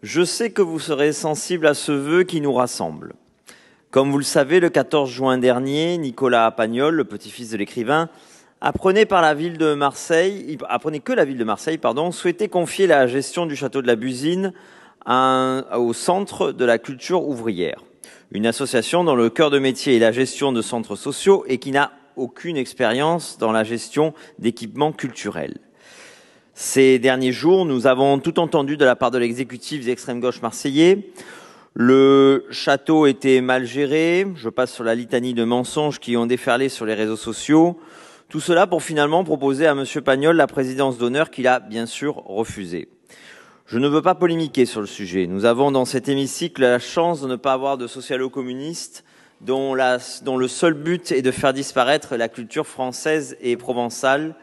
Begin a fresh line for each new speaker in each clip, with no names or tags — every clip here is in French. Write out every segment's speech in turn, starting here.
Je sais que vous serez sensible à ce vœu qui nous rassemble. Comme vous le savez, le 14 juin dernier, Nicolas Pagnol, le petit-fils de l'écrivain, apprenait que la ville de Marseille, souhaitait confier la gestion du château de la Busine au Centre de la culture ouvrière, une association dont le cœur de métier est la gestion de centres sociaux et qui n'a aucune expérience dans la gestion d'équipements culturels. Ces derniers jours, nous avons tout entendu de la part de l'exécutif d'extrême gauche marseillais. Le château était mal géré, je passe sur la litanie de mensonges qui ont déferlé sur les réseaux sociaux. Tout cela pour finalement proposer à M. Pagnol la présidence d'honneur qu'il a bien sûr refusée. Je ne veux pas polémiquer sur le sujet. Nous avons dans cet hémicycle la chance de ne pas avoir de socialo-communistes dont le seul but est de faire disparaître la culture française et provençale,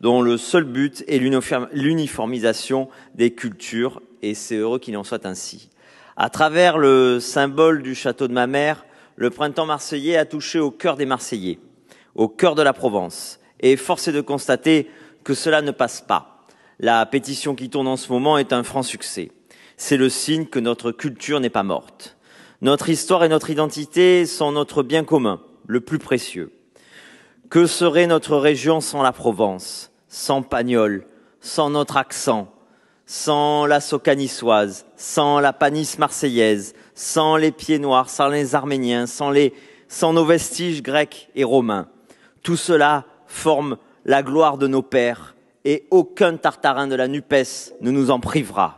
dont le seul but est l'uniformisation des cultures, et c'est heureux qu'il en soit ainsi. À travers le symbole du château de ma mère, le printemps marseillais a touché au cœur des Marseillais, au cœur de la Provence, et force est de constater que cela ne passe pas. La pétition qui tourne en ce moment est un franc succès. C'est le signe que notre culture n'est pas morte. Notre histoire et notre identité sont notre bien commun, le plus précieux. Que serait notre région sans la Provence, sans Pagnol, sans notre accent, sans la soca niçoise, sans la panisse marseillaise, sans les pieds noirs, sans les Arméniens, sans nos vestiges grecs et romains. Tout cela forme la gloire de nos pères et aucun tartarin de la NUPES ne nous en privera.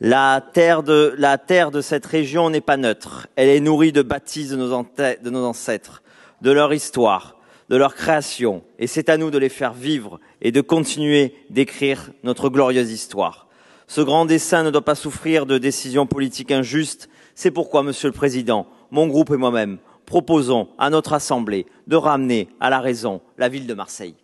La terre de cette région n'est pas neutre. Elle est nourrie de bâtisses de nos ancêtres, de leur histoire, de leur création. Et c'est à nous de les faire vivre et de continuer d'écrire notre glorieuse histoire. Ce grand dessein ne doit pas souffrir de décisions politiques injustes. C'est pourquoi, Monsieur le Président, mon groupe et moi-même proposons à notre Assemblée de ramener à la raison la ville de Marseille.